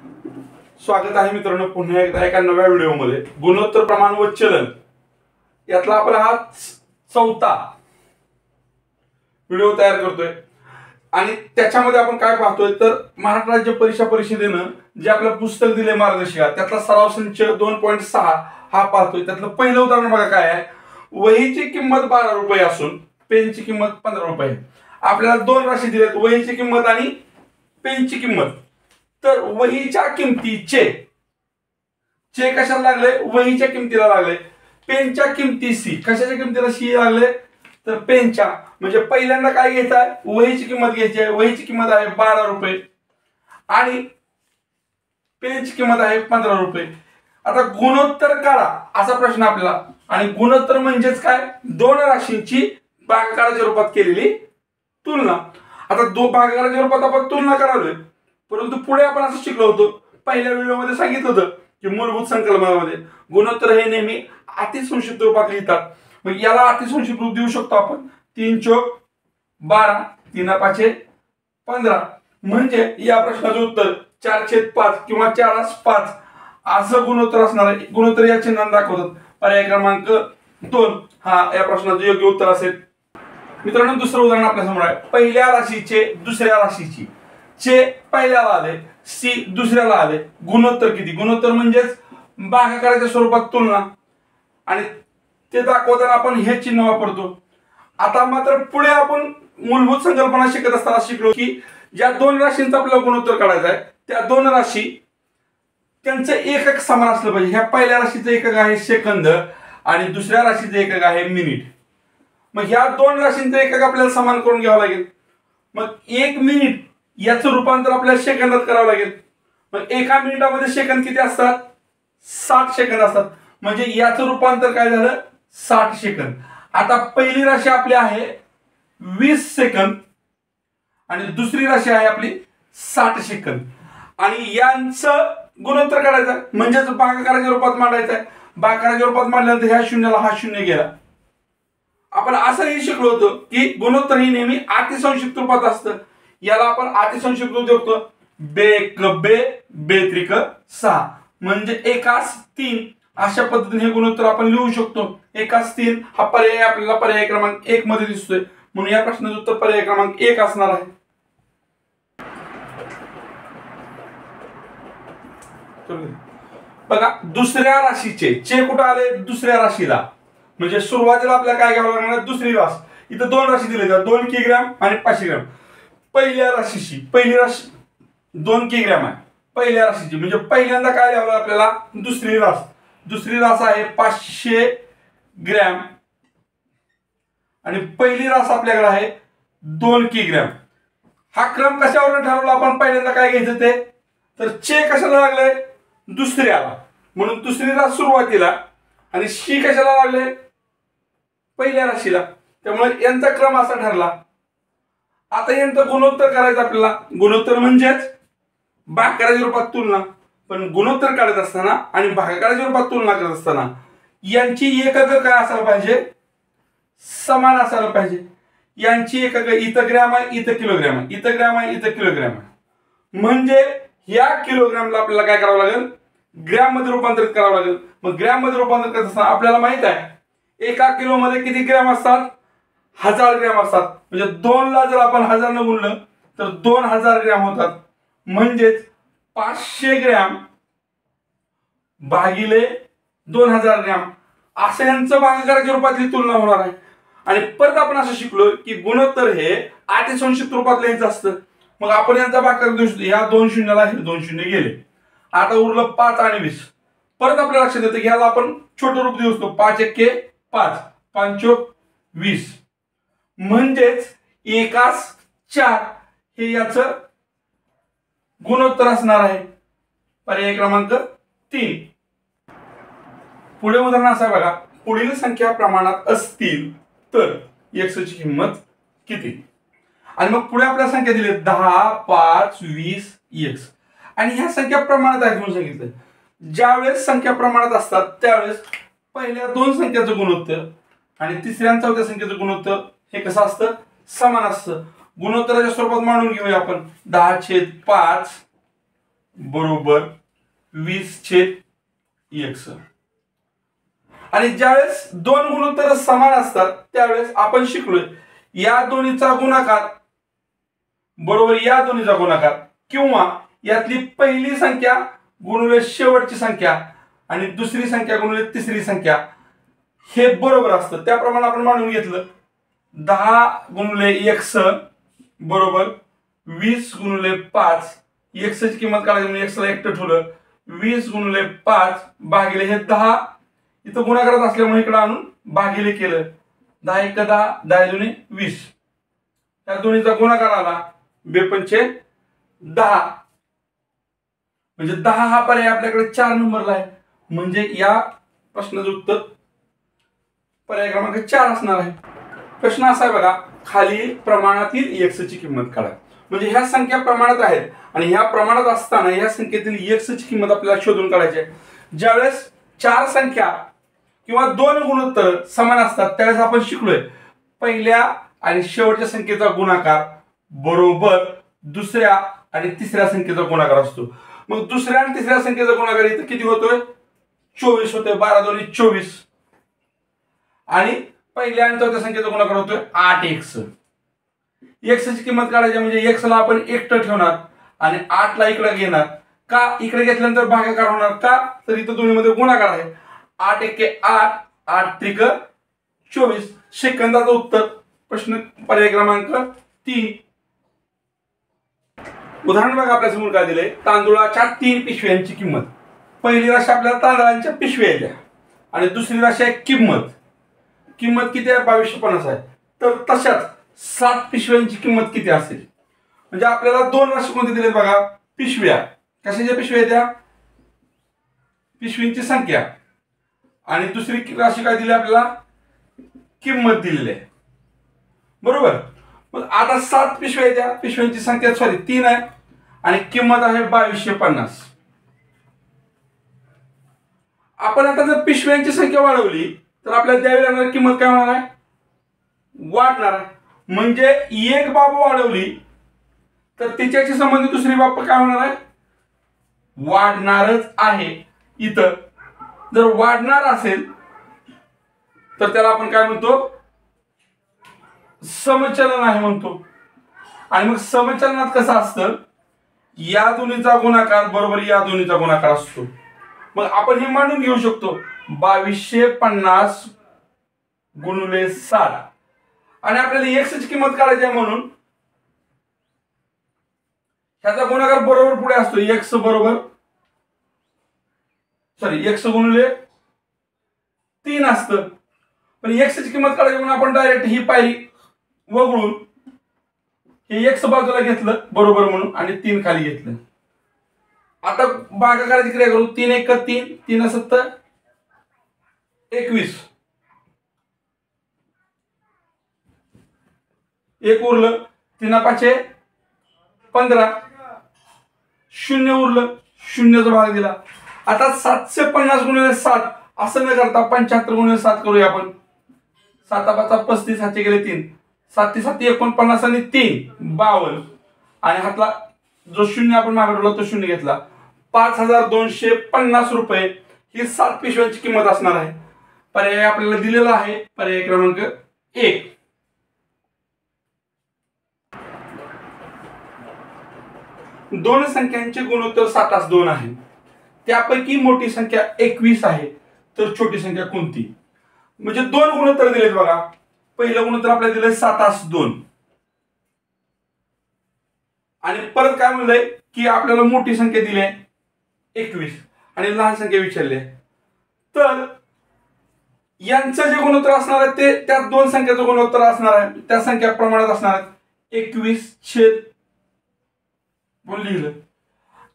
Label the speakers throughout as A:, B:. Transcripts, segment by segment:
A: स्वागत आहे मित्रांनो पुन्हा एकदा एका नव्या व्हिडिओमध्ये। गुणोत्तर प्रमाण व चलन यातला आपण हा चौथा व्हिडिओ तयार करतोय आणि त्याच्यामध्ये आपण काय पाहतोय तर महाराष्ट्र राज्य परीक्षा परिषदेने जे आपलं पुस्तक दिले मार्गदर्शिका त्यातला सराव संच 2.6 हा पाहतोय। त्यातलं पहिलं उदाहरण बघा काय आहे, वहीची किंमत 12 रुपये असून पेनची किंमत 15 रुपये। आपल्याला दोन राशी दिलेत, वहीची किंमत आणि पेनची किंमत। तर वहीच्या किमतीचे कशाला लागले, वहीच्या किमतीला लागले। पेनच्या किमती सी, कशाच्या किमतीला सी लागले तर पेनच्या। म्हणजे पहिल्यांदा काय घ्यायचं आहे, वहीची किंमत घ्यायची आहे। वहीची किंमत आहे 12 रुपये आणि पेनची किंमत आहे 15 रुपये। आता गुणोत्तर काढा असा प्रश्न आपल्याला, आणि गुणोत्तर म्हणजेच काय, दोन राशींची भागाकाराच्या रूपात केलेली तुलना। आता भागाकाराच्या रूपात आपण तुलना करालोय, परंतु पुढे आपण असं शिकलो होतो, पहिल्या व्हिडिओमध्ये सांगितलं होतं की मूलभूत संकल्पनामध्ये गुणोत्तर हे नेहमी अतिसंक्षिप्त रूपात लिहितात। मग याला अतिसंक्षिप्त रूप देऊ शकतो आपण 3 चौक 12, 3 पाचे 15। म्हणजे या प्रश्नाचं उत्तर 4/5 किंवा 4/5 असं गुणोत्तर असणार आहे। गुणोत्तर या चिन्हाने दाखवतात। पर्याय क्रमांक 2 हा या प्रश्नाचं योग्य उत्तर असेल। मित्रांनो दुसरं उदाहरण आपल्या समोर आहे, पहिल्या राशीचे दुसऱ्या राशीची चे पहिल्याला आले, सी दुसऱ्याला आले, गुणोत्तर किती। गुणोत्तर म्हणजेच भागाकाराच्या स्वरूपात तुलना, आणि ते दाखवताना आपण हे चिन्ह वापरतो। आता मात्र पुढे आपण मूलभूत संकल्पना शिकत असताना शिकलो की ज्या दोन राशींचा आपल्याला गुणोत्तर काढायचा आहे त्या दोन राशी त्यांचं एकक समान असलं पाहिजे। ह्या पहिल्या राशीचं एकक आहे सेकंद आणि दुसऱ्या राशीचं एकक आहे मिनिट। मग ह्या दोन राशींचं एकक आपल्याला समान करून घ्यावं लागेल। मग 1 मिनिट याचं रूपांतर आपल्याला सेकंदात करावं लागेल। मग एका मिनिटामध्ये सेकंद किती असतात, 60 सेकंद असतात। म्हणजे याचं रूपांतर काय झालं, 60 सेकंद। आता पहिली राशी आपली आहे 20 सेकंद आणि दुसरी राशी आहे आपली 60 सेकंद, आणि यांचं गुणोत्तर काढायचं म्हणजेच भागाकाराच्या रूपात मांडायचं आहे। भागाकाराच्या रूपात मांडल्यानंतर ह्या शून्याला हा शून्य गेला। आपण असंही शिकलो होतो की गुणोत्तर ही नेहमी अतिसंक्षिप्त रूपात असतं। याला आपण अतिसंक्षिप्त रूप देतो, बेक बे बेत्रिक 6 म्हणजे एकास 3 अशा पद्धतीने हे गुणोत्तर आपण लिहू शकतो। एकास 3 हा पर्याय आपल्याला पर्याय क्रमांक 1 मध्ये दिसतोय, म्हणून या प्रश्नाचं उत्तर पर्याय क्रमांक 1 असणार आहे। बघा दुसऱ्या राशीचे चे कुठे आले, दुसऱ्या राशीला, म्हणजे सुरुवातीला आपल्याला काय घ्यावं लागणार, दुसरी रास। इथं दोन राशी दिले जातात, 2 किलोग्राम आणि 500 ग्राम। पहिल्या राशीची पहिली राशी 2 किलोग्राम आहे पहिल्या राशीची, म्हणजे पहिल्यांदा काय लिहावं आपल्याला, दुसरी रास। दुसरी रास आहे 500 ग्रॅम आणि पहिली रास आपल्याकडे आहे 2 किलोग्राम। हा क्रम कशावरून ठरवला आपण, पहिल्यांदा काय घ्यायचं ते तर चे कशाला लागले, दुसऱ्याला, म्हणून दुसरी रास सुरुवातीला, आणि शी कशाला लागले, पहिल्या राशीला। त्यामुळे यांचा क्रम असा ठरला। आता यांचं गुणोत्तर करायचं आपल्याला। गुणोत्तर म्हणजेच भागाकाराच्या रूपात तुलना, पण गुणोत्तर काढत असताना आणि भागाकाराच्या रूपात तुलना करत असताना यांची एकक काय असायला पाहिजे, समान असायला पाहिजे। यांची एकक इथं ग्रॅम आहे, इथं किलोग्राम आहे, इथं ग्रॅम आहे, इथं किलोग्राम आहे। म्हणजे या किलोग्रामला आपल्याला काय करावं लागेल, ग्रॅम मध्ये रूपांतरित करावं लागेल। मग ग्रॅम मध्ये रूपांतरित करत असताना आपल्याला माहित आहे एका किलो मध्ये किती ग्रॅम असतात, 1000 ग्रॅम असतात। म्हणजे 2 ला जर आपण 1000 ने गुणलं तर 2000 ग्रॅम होतात। म्हणजेच 500 ग्रॅम भागिले 2000 ग्रॅम असं यांचं भागाकाराच्या रूपातली तुलना होणार आहे। आणि परत आपण असं शिकलो की गुणोत्तर हे अतिसंक्षिप्त रूपात लिहायचं असतं। मग आपण यांचा भागाकार देऊ शकतो, ह्या 2 शून्याला हे 2 शून्य गेले, आता उरलं 5 आणि 20। परत आपल्या लक्षात येतं की ह्याला आपण छोटं रूप देऊ शकतो, 5 एक्के 5, 5 चौक 20, म्हणजेच एकास 4 हे याचं गुणोत्तर असणार आहे, पर्याय क्रमांक 3। पुढे उदाहरण असं आहे बघा, पुढील संख्या प्रमाणात असतील तर x ची किंमत किती। आणि मग पुढे आपल्याला संख्या दिली 10, 5, 20 x, आणि ह्या संख्या प्रमाणात आहेत म्हणून सांगितलं। ज्यावेळेस संख्या प्रमाणात असतात त्यावेळेस पहिल्या 2 संख्याचं गुणोत्तर आणि तिसऱ्या आणि चौथ्या संख्येचं गुणोत्तर हे कसं असतं, समान असतं। गुणोत्तराच्या स्वरूपात मांडून घेऊया आपण, 10/5 बरोबर 20/x. आणि ज्यावेळेस दोन गुणोत्तर समान असतात त्यावेळेस आपण शिकलोय या दोन्हीचा गुणाकार बरोबर या दोन्हीचा गुणाकार, किंवा यातली पहिली संख्या गुणिले शेवटची संख्या आणि दुसरी संख्या गुणिले तिसरी संख्या हे बरोबर असतं. त्याप्रमाणे आपण मांडून घेतलं 10 गुणिले x बरोबर 20 गुणिले 5. x ची किंमत काढायची म्हणजे x ला एकटं ठेवलं. 20 गुणिले 5 भागिले हे 10 इथं गुणाकारात असल्यामुळे इकडे आणून भागिले केलं. 10 × 10 10 × 20. त्या दोन्हीचा गुणाकार आला 2×5 10. म्हणजे 10 हा पर्याय आपल्याकडे 4 नंबरला आहे. म्हणजे या प्रश्नाचं उत्तर पर्याय क्रमांक 4 असणार आहे. प्रश्न असा आहे बघा, खाली प्रमाणातील x ची किंमत काढा. म्हणजे ह्या संख्या प्रमाणात आहेत आणि ह्या प्रमाणात असताना ह्या संख्येतील x ची किंमत आपल्याला शोधून काढायची आहे. ज्यावेळेस 4 संख्या किंवा 2 गुणोत्तर समान असतात त्यावेळेस आपण शिकलोय पहिल्या आणि शेवटच्या संख्येचा गुणाकार बरोबर दुसऱ्या आणि तिसऱ्या संख्येचा गुणाकार असतो. मग दुसऱ्या आणि तिसऱ्या संख्येचा गुणाकार इथं किती होतोय? 24 होतोय. 12 × 2 = 24. आणि पहिल्या आणि चौथ्या संख्येचा गुणाकार होतोय 8x. x ची किंमत काढायची म्हणजे x ला आपण एकटं ठेवणार आणि 8 ला इकडे घेणार. का इकडे घेतल्यानंतर भागाकार होणार का? तर इथं दोन्हीमध्ये गुणाकार आहे. 8 × 1 = 8, 8 × 3 = 24. सेकंदाचं उत्तर प्रश्न पर्याय क्रमांक 3. उदाहरण बघा आपल्या समोर काय दिलंय, तांदूळाच्या 3 पिशव्यांची किंमत. पहिली राशी आपल्याला तांदळांच्या पिशव्या द्या आणि दुसरी राशी आहे किंमत. किंमत किती आहे? 2250 आहे. तर तशाच 7 पिशव्यांची किंमत किती असेल? म्हणजे आपल्याला 2 राशी कोणती दिलेत बघा, पिशव्या. कशाच्या पिशव्या त्या? पिशवींची संख्या. आणि दुसरी राशी काय दिली आपल्याला? किंमत दिलेली आहे. बरोबर. मग आता 7 पिशव्या द्या, पिशव्यांची संख्या 3 आहे आणि किंमत आहे 2250. आपण आता जर पिशव्यांची संख्या वाढवली तर आपल्याला द्यावी लागणारी किंमत काय होणार आहे? वाढणार आहे. म्हणजे एक बाब वाढवली तर तिच्याशी संबंधित दुसरी बाब काय होणार आहे? वाढणारच आहे. इथं जर वाढणार असेल तर त्याला आपण काय म्हणतो? समचलन आहे म्हणतो. आणि मग समचलनात कसं असतं? या दोन्हीचा गुणाकार बरोबर या दोन्हीचा गुणाकार असतो. मग आपण हे मांडून घेऊ शकतो 2250 गुणिले 7. आणि आपल्याला x ची किंमत काढायची आहे म्हणून ह्याचा गुणाकार बरोबर पुढे असतो. x गुणिले 3 असतं. पण x ची किंमत काढायची म्हणून आपण डायरेक्ट ही पायरी वगळून हे x बाजूला घेतलं बरोबर म्हणून आणि 3 खाली घेतलं. आता भागाकाराची क्रिया करू. 3 × 1 = 3, 3 × 7 = 21. 1 उरलं, 3 × 5 = 15. 0 उरलं, 0चा भाग दिला. आता 750 गुणिले 7 असं न करता 75 गुणिले 7 करूया आपण. 7 × 5 = 35, हातचे गेले 3, 7 × 7 = 49 आणि 3 = 52. आणि हातला जो 0 आपण मागे ठेवला तो 0 घेतला. 5250 रुपये ही 7 पिशव्यांची किंमत असणार आहे. पर्याय आपल्याला दिलेला आहे, पर्याय क्रमांक 1. दोन संख्यांचे गुणोत्तर 7:2 आहे. त्यापैकी मोठी संख्या 21 आहे तर छोटी संख्या कोणती? म्हणजे 2 गुणोत्तर दिलेत बघा. पहिलं गुणोत्तर आपल्याला दिलंय 7:2 आणि परत काय म्हणलंय की आपल्याला मोठी संख्या दिली आहे 21 आणि लहान संख्या विचारली आहे. तर यांचं जे गुणोत्तर असणार आहे ते त्या 2 संख्येचं गुणोत्तर असणार आहे. त्या संख्या प्रमाणात असणार आहेत. 21 लिहिलं.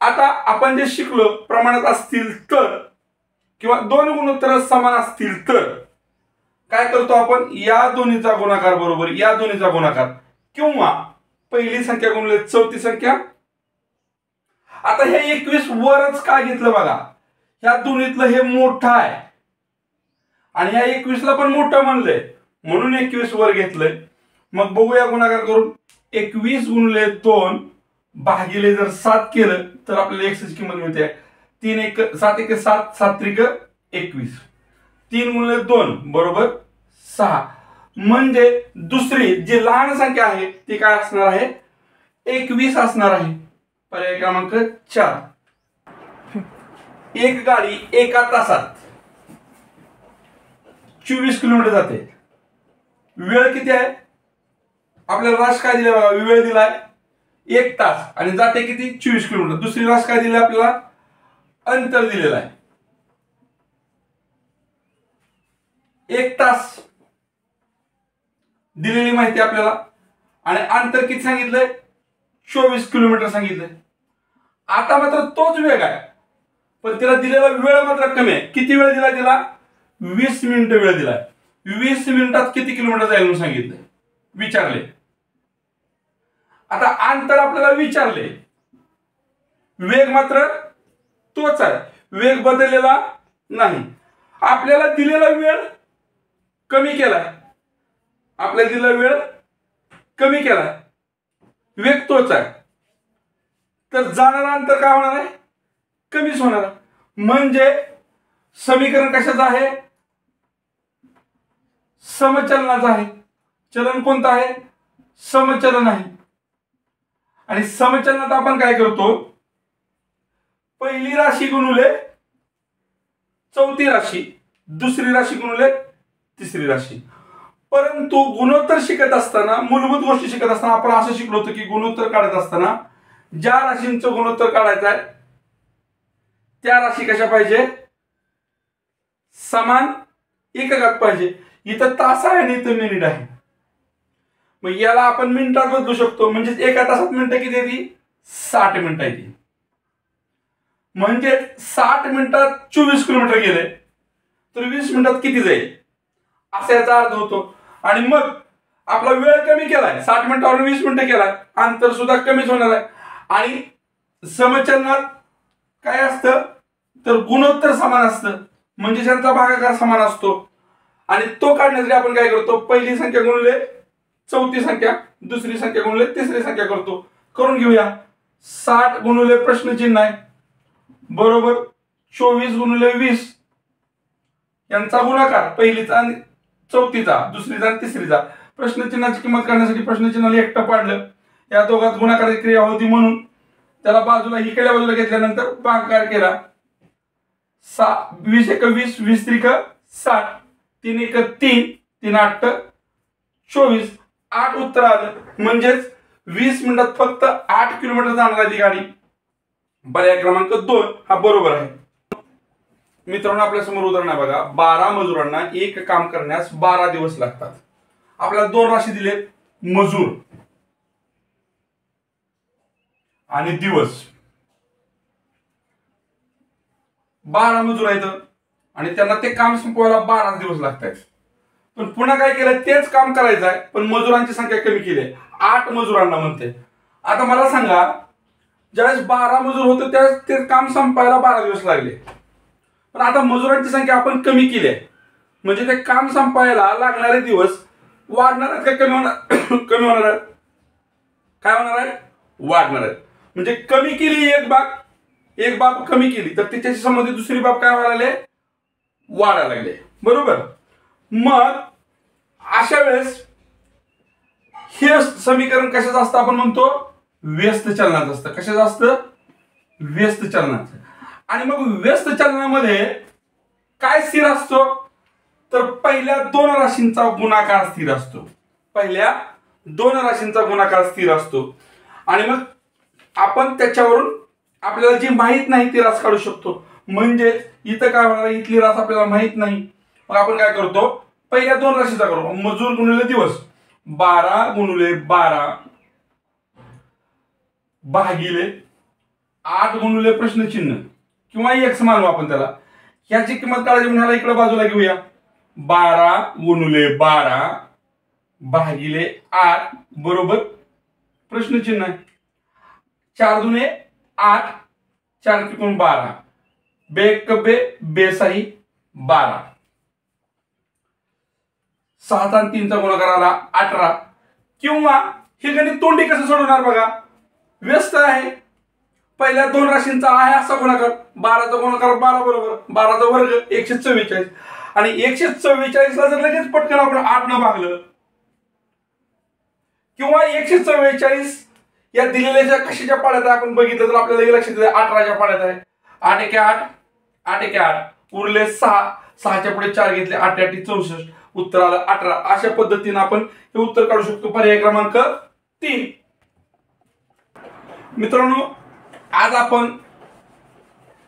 A: आता आपण जे शिकलो प्रमाणात असतील तर किंवा 2 गुणोत्तर समान असतील तर काय करतो आपण? या दोन्हीचा गुणाकार बरोबर या दोन्हीचा गुणाकार किंवा पहिली संख्या गुणिले चौथी संख्या. आता हे 21 वरच काय घेतलं बघा, ह्या दोन्हीतलं हे मोठं आहे आणि ह्या 21 ला पण मोठं म्हणलंय म्हणून 21 वर घेतलंय. मग बघूया गुणाकार करून. 21 गुणिले 2 भागिले जर 7 केलं तर आपल्याला x ची किंमत मिळते 3 1 7 1 7 7 3 21 3 गुणिले 2 बरोबर 6 म्हणजे दुसरी जी लहान संख्या आहे ती काय असणार आहे 21 असणार आहे पर्याय क्रमांक 4 एक गाडी एका तासात 24 किलोमीटर जाते वेळ किती आहे आपल्याला राश काय दिला वेळ दिलाय 1 तास आणि जाते किती 24 किलोमीटर दुसरी राश काय दिली आपल्याला अंतर दिलेलं आहे 1 तास दिलेली माहिती आपल्याला आणि अंतर किती सांगितलंय 24 किलोमीटर सांगितलंय आता मात्र तोच वेग आहे पण तिला दिलेला वेळ मात्र कमी आहे किती वेळ दिला तिला 20 मिनिटं वेळ दिलाय 20 मिनिटात किती किलोमीटर जाईल म्हणून सांगितलंय विचारले आता अंतर आपल्याला विचारले वेग मात्र तोच आहे वेग बदललेला नाही आपल्याला दिलेला वेळ कमी केलाय आपल्याला दिलेला वेळ कमी केलाय वेग तोच आहे तर जाणारा अंतर काय होणार आहे कमीच होणार म्हणजे समीकरण कशाचं आहे समचलनाचं आहे चलन कोणतं आहे समचलन आहे आणि समचलनात आपण काय करतो पहिली राशी गुणुले चौथी राशी दुसरी राशी गुणुले तिसरी राशी परंतु गुणोत्तर शिकत असताना मूलभूत गोष्टी शिकत असताना आपण असं शिकलो होतो की गुणोत्तर काढत असताना ज्या राशींचं गुणोत्तर काढायचं आहे त्या राशी कशा पाहिजे समान एककात पाहिजे इथं तास आहे आणि इथं मिनिट आहे मग याला आपण मिनिटात बदलू शकतो म्हणजे एका तासात मिनिटं किती येते 60 मिनिटं येते म्हणजे 60 मिनिटात 24 किलोमीटर गेले तर 20 मिनिटात किती जाईल असा याचा अर्थ होतो आणि मग आपला वेळ कमी केलाय 60 मिनिटावर 20 मिनिटं केलाय अंतर सुद्धा कमीच होणार आहे आणि समचलनात काय असतं तर गुणोत्तर समान असतं म्हणजे त्यांचा भागाकार समान असतो आणि तो काढण्यासाठी आपण काय करतो पहिली संख्या गुणिले चौथी संख्या दुसरी संख्या गुणिले तिसरी संख्या करतो करून घेऊया 60 गुणिले प्रश्नचिन्ह आहे बरोबर 24 गुणिले 20 यांचा गुणाकार पहिलीचा आणि चौथीचा दुसरीचा आणि तिसरीचा प्रश्नचिन्हाची किंमत काढण्यासाठी प्रश्नचिन्हाला एकटं पाडलं या दोघात गुणाकाराची क्रिया होती म्हणून त्याला बाजूला इकडल्या बाजूला घेतल्यानंतर भागाकार केला 20 × 20 20 × 60 3 × 3 3 8 24 8 उत्तर आलं म्हणजेच 20 मिनिटात फक्त 8 किलोमीटर जाणार आहे ती गाडी पर्याय क्रमांक 2 हा बरोबर आहे मित्रांनो आपल्या समोर उदाहरण आहे बघा 12 मजुरांना एक काम करण्यास 12 दिवस लागतात आपल्याला 2 राशी दिलेत मजूर आणि दिवस 12 मजूर आहेत आणि त्यांना ते काम संपवायला 12 दिवस लागतात पण पुन्हा काय केलं तेच काम करायचं आहे पण मजुरांची संख्या कमी केली आहे 8 मजुरांना म्हणते आता मला सांगा ज्यावेळेस 12 मजूर होते त्यावेळेस ते काम संपायला 12 दिवस लागले पण आता मजुरांची संख्या आपण कमी केली आहे म्हणजे ते काम संपायला लागणारे दिवस वाढणार आहेत का कमी होणार कमी होणार आहेत काय होणार आहे वाढणार आहेत म्हणजे कमी केली एक बाब कमी केली तर त्याच्याशी संबंधित दुसरी बाब काय व्हायला लागले वाढायला लागले बरोबर मग अशा वेळेस हे समीकरण कशाचं असतं आपण म्हणतो व्यस्त चलनाचं असतं कशाचं असतं व्यस्त चलनाचं आणि मग व्यस्त चलनामध्ये काय स्थिर असतो तर पहिल्या 2 राशींचा गुणाकार स्थिर असतो पहिल्या 2 राशींचा गुणाकार स्थिर असतो आणि मग आपण त्याच्यावरून आपल्याला जी माहित नाही ती रास काढू शकतो म्हणजे इथं काय होणार इथली रास आपल्याला माहित नाही मग आपण काय करतो पहिल्या 2 राशीचा करू मजूर गुणिले दिवस 12 गुणिले 12 भागिले 8 गुणिले प्रश्नचिन्ह किंवा x मानू आपण त्याला ह्याची किंमत काढायची म्हणजे ह्याला इकडे बाजूला घेऊया 12 गुणिले 12 भागिले 8 बरोबर प्रश्नचिन्ह आहे 4 दुने 8 4 त्रिकोण 12 बेक बे बेसाही 12 6 आणि 3 चा गुणाकार आला 18 किंवा हे गणित तोंडी कसं सोडवणार बघा व्यस्त आहे. पहिल्या दोन राशींचा आहे असा गुणाकार, 12चा गुणाकार 12 बरोबर 12चा वर्ग 144. आणि 144ला जर लगेच पटकन आपण 8 न भागलं किंवा 144 या दिलेल्या कशाच्या पाड्यात आपण बघितलं तर आपल्याला लक्षात येईल 18च्या पाड्यात आहे. 8 एके 8 8 एके 8 उरले 6, 6च्या पुढे 4 घेतले 8 8 64, उत्तर आलं 18. अशा पद्धतीने आपण हे उत्तर काढू शकतो. पर्याय क्रमांक 3. मित्रांनो, आज आपण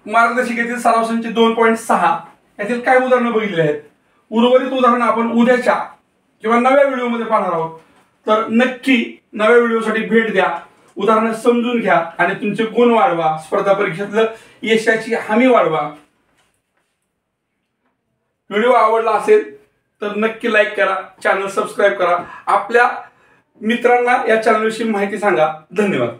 A: मार्गदर्शिकेतील सराव संच 2.6 यातील काही उदाहरणं बघितली आहेत. उर्वरित उदाहरणं आपण उद्याच्या किंवा नव्या व्हिडिओमध्ये पाहणार आहोत. तर नक्की नव्या व्हिडिओसाठी भेट द्या, उदाहरणं समजून घ्या आणि तुमचे गुण वाढवा, स्पर्धा परीक्षेतलं यशाची हमी वाढवा. व्हिडिओ आवडला असेल तर नक्की लाईक करा, चॅनल सबस्क्राईब करा, आपल्या मित्रांना या चॅनलविषयी माहिती सांगा. धन्यवाद.